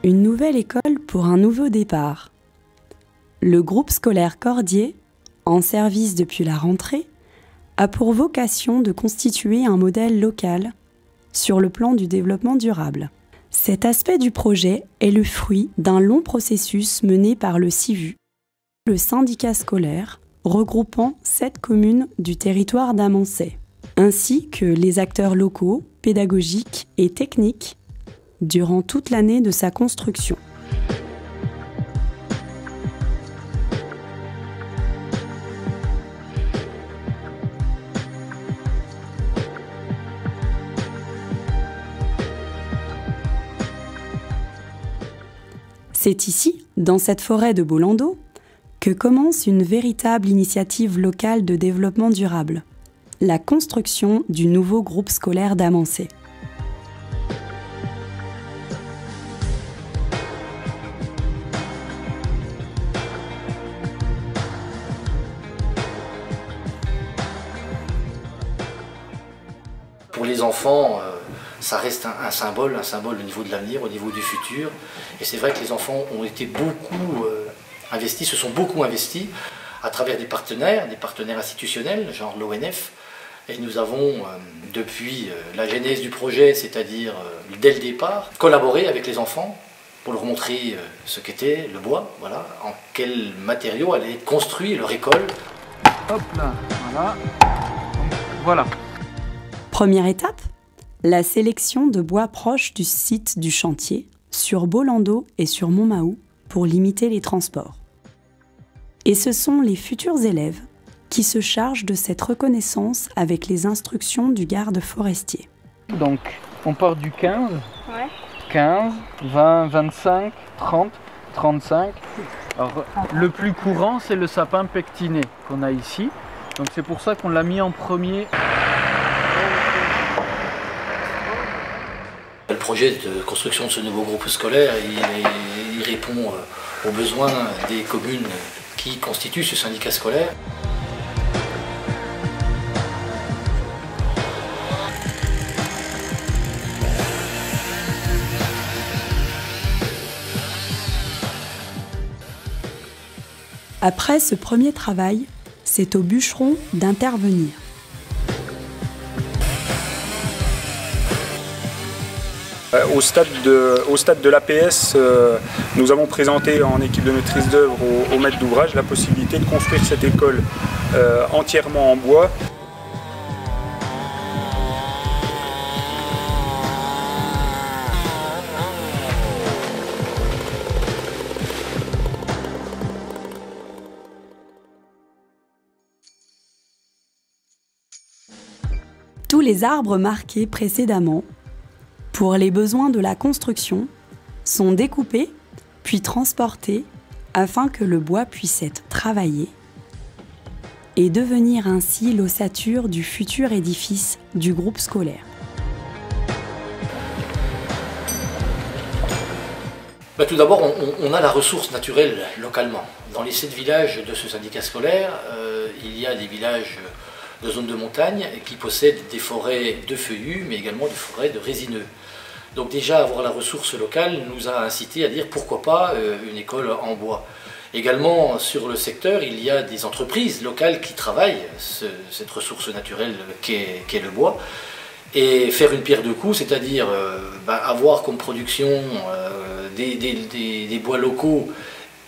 Une nouvelle école pour un nouveau départ. Le groupe scolaire Cordier, en service depuis la rentrée, a pour vocation de constituer un modèle local sur le plan du développement durable. Cet aspect du projet est le fruit d'un long processus mené par le SIVU, le syndicat scolaire regroupant 7 communes du territoire d'Amancet, ainsi que les acteurs locaux, pédagogiques et techniques durant toute l'année de sa construction. C'est ici, dans cette forêt de Bolando, que commence une véritable initiative locale de développement durable, la construction du nouveau groupe scolaire d'Amancet. Pour les enfants, ça reste un symbole au niveau de l'avenir, au niveau du futur. Et c'est vrai que les enfants ont été beaucoup investis, se sont beaucoup investis à travers des partenaires institutionnels, genre l'ONF. Et nous avons, depuis la genèse du projet, c'est-à-dire dès le départ, collaboré avec les enfants pour leur montrer ce qu'était le bois, voilà, en quels matériaux allait être construit leur école. Hop là, voilà. Voilà. Première étape, la sélection de bois proches du site du chantier, sur Bolando et sur Montmahou, pour limiter les transports. Et ce sont les futurs élèves qui se chargent de cette reconnaissance avec les instructions du garde forestier. Donc, on part du 15, Ouais. 15, 20, 25, 30, 35. Alors, le plus courant, c'est le sapin pectiné qu'on a ici. Donc c'est pour ça qu'on l'a mis en premier. Le projet de construction de ce nouveau groupe scolaire, il répond aux besoins des communes qui constituent ce syndicat scolaire. Après ce premier travail, c'est au bûcheron d'intervenir. Au stade de l'APS, nous avons présenté en équipe de maîtrise d'œuvre au maître d'ouvrage la possibilité de construire cette école entièrement en bois. Tous les arbres marqués précédemment, pour les besoins de la construction, sont découpés puis transportés afin que le bois puisse être travaillé et devenir ainsi l'ossature du futur édifice du groupe scolaire. Tout d'abord, on a la ressource naturelle localement. Dans les 7 villages de ce syndicat scolaire, il y a des villages de zones de montagne qui possèdent des forêts de feuillus, mais également des forêts de résineux. Donc déjà, avoir la ressource locale nous a incité à dire pourquoi pas une école en bois. Également, sur le secteur, il y a des entreprises locales qui travaillent cette ressource naturelle qu'est le bois. Et faire une pierre deux coups, c'est-à-dire avoir comme production des bois locaux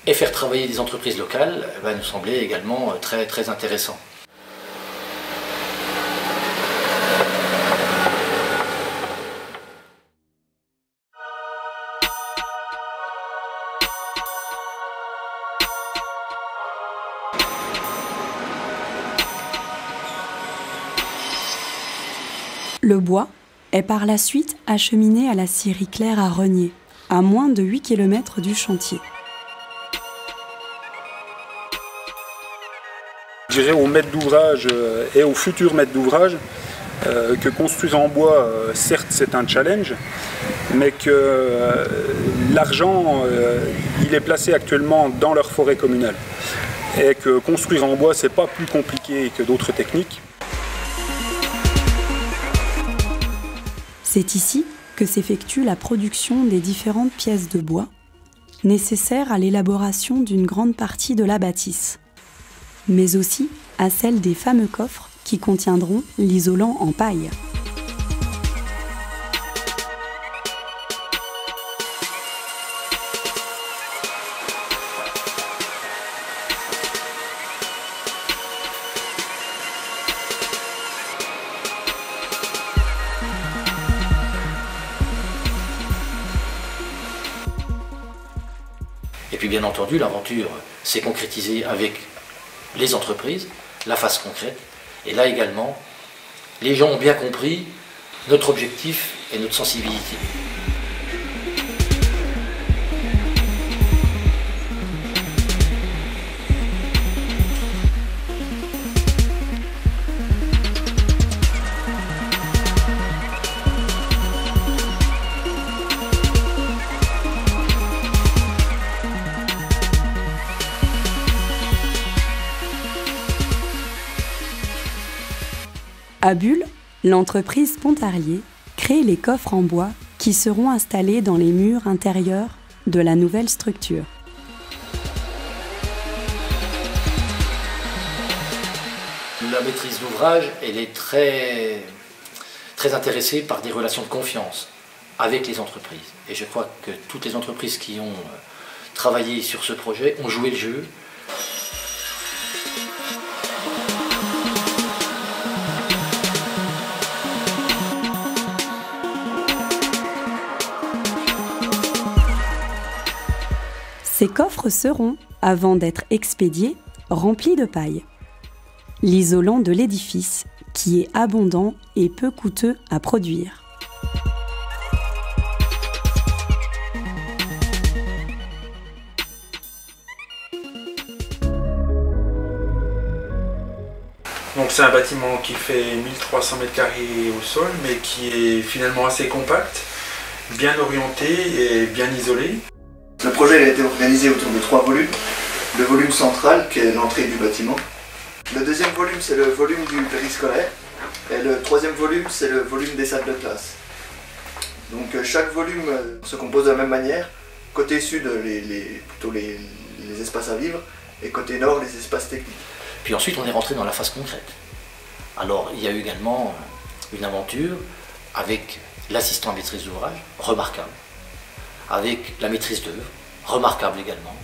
et faire travailler des entreprises locales, nous semblait également très, très intéressant. Le bois est par la suite acheminé à la scierie Claire à Renier, à moins de 8 km du chantier. Je dirais aux maîtres d'ouvrage et aux futurs maîtres d'ouvrage que construire en bois, certes c'est un challenge, mais que l'argent il est placé actuellement dans leur forêt communale. Et que construire en bois c'est pas plus compliqué que d'autres techniques. C'est ici que s'effectue la production des différentes pièces de bois nécessaires à l'élaboration d'une grande partie de la bâtisse, mais aussi à celle des fameux coffres qui contiendront l'isolant en paille. Et puis bien entendu, l'aventure s'est concrétisée avec les entreprises, la phase concrète. Et là également, les gens ont bien compris notre objectif et notre sensibilité. À Bulle, l'entreprise Pontarlier crée les coffres en bois qui seront installés dans les murs intérieurs de la nouvelle structure. La maîtrise d'ouvrage, elle est très intéressée par des relations de confiance avec les entreprises. Et je crois que toutes les entreprises qui ont travaillé sur ce projet ont joué le jeu. Ces coffres seront, avant d'être expédiés, remplis de paille, l'isolant de l'édifice qui est abondant et peu coûteux à produire. Donc c'est un bâtiment qui fait 1300 m² au sol, mais qui est finalement assez compact, bien orienté et bien isolé. Le projet a été organisé autour de 3 volumes. Le volume central, qui est l'entrée du bâtiment. Le deuxième volume, c'est le volume du périscolaire. Et le troisième volume, c'est le volume des salles de classe. Donc chaque volume se compose de la même manière. Côté sud, plutôt les espaces à vivre, et côté nord, les espaces techniques. Puis ensuite, on est rentré dans la phase concrète. Alors, il y a eu également une aventure avec l'assistant à maîtrise d'ouvrage, remarquable, avec la maîtrise d'œuvre, remarquable également.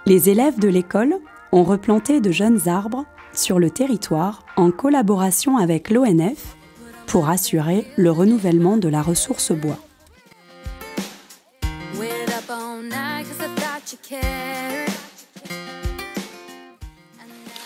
Les élèves de l'école ont replanté de jeunes arbres sur le territoire en collaboration avec l'ONF pour assurer le renouvellement de la ressource bois.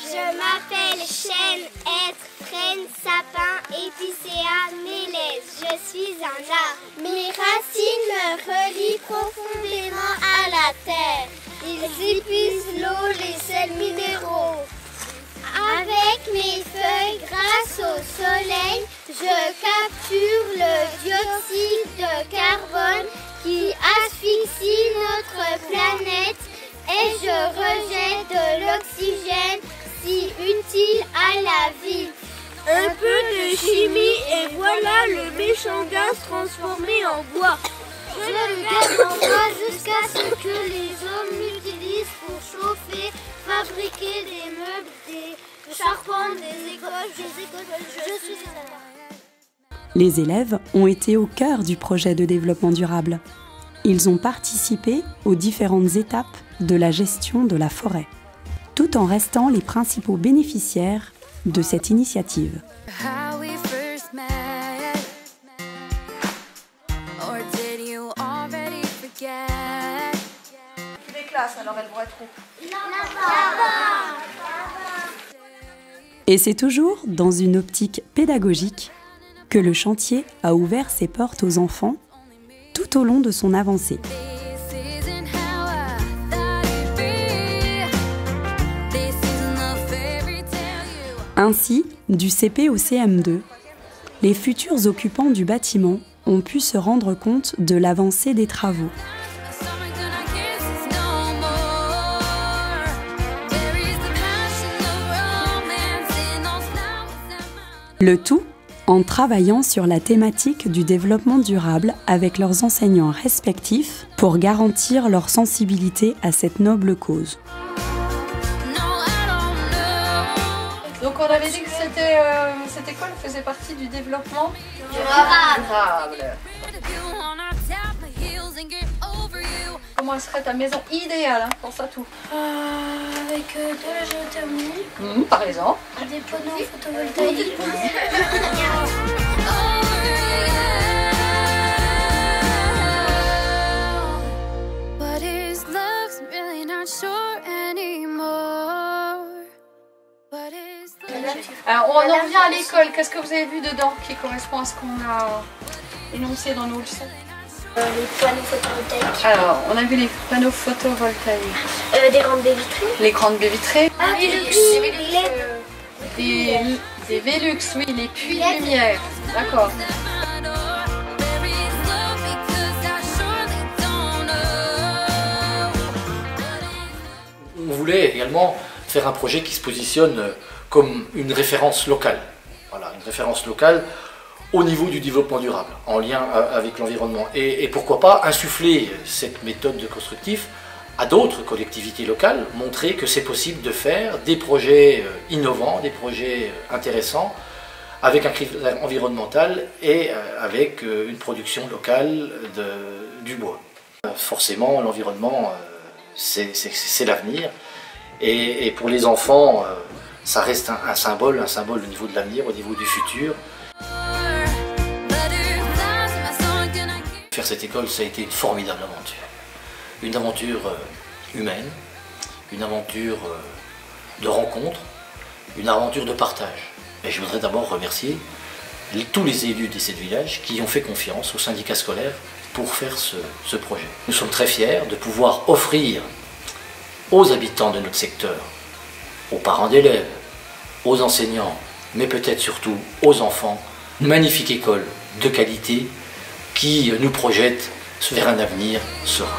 Je m'appelle Chêne, Hêtre, Frêne, Sapin, Épicéa, Mélèze. Je suis un arbre. Mes racines me relient profondément à la terre. Ils épuisent l'eau, les sels minéraux. Avec mes feuilles, grâce au soleil, je capture le dioxyde de carbone qui asphyxie notre planète et je rejette de l'oxygène si utile à la vie. Un peu de chimie et voilà le méchant gaz transformé en bois. Je le garde en bois jusqu'à ce que les hommes l'utilisent pour chauffer, fabriquer des meubles, des charpentes, des écoles. Je suis un... Les élèves ont été au cœur du projet de développement durable. Ils ont participé aux différentes étapes de la gestion de la forêt, tout en restant les principaux bénéficiaires de cette initiative. Alors elles vont être où? Et c'est toujours dans une optique pédagogique que le chantier a ouvert ses portes aux enfants tout au long de son avancée. Ainsi, du CP au CM2, les futurs occupants du bâtiment ont pu se rendre compte de l'avancée des travaux. Le tout en travaillant sur la thématique du développement durable avec leurs enseignants respectifs pour garantir leur sensibilité à cette noble cause. Donc on avait dit que cette école faisait partie du développement durable. Comment elle serait ta maison idéale, hein, pense à tout. Avec de la géothermie. Par exemple. Des panneaux photovoltaïques. Alors on en revient à l'école. Qu'est-ce que vous avez vu dedans qui correspond à ce qu'on a énoncé dans nos leçons? Les panneaux photovoltaïques. Alors, on a vu les panneaux photovoltaïques. Des grandes baies vitrées. Les grandes baies vitrées. Ah, des Velux. Des Velux, oui, les puits de lumière. D'accord. On voulait également faire un projet qui se positionne comme une référence locale. Voilà, une référence locale au niveau du développement durable, en lien avec l'environnement. Et pourquoi pas insuffler cette méthode de constructif à d'autres collectivités locales, montrer que c'est possible de faire des projets innovants, des projets intéressants, avec un critère environnemental et avec une production locale du bois. Forcément, l'environnement, c'est l'avenir. Et pour les enfants, ça reste un symbole au niveau de l'avenir, au niveau du futur. Faire cette école, ça a été une formidable aventure. Une aventure humaine, une aventure de rencontre, une aventure de partage. Et je voudrais d'abord remercier tous les élus de ces villages qui ont fait confiance au syndicat scolaire pour faire ce projet. Nous sommes très fiers de pouvoir offrir aux habitants de notre secteur, aux parents d'élèves, aux enseignants, mais peut-être surtout aux enfants, une magnifique école de qualité qui nous projette vers un avenir serein.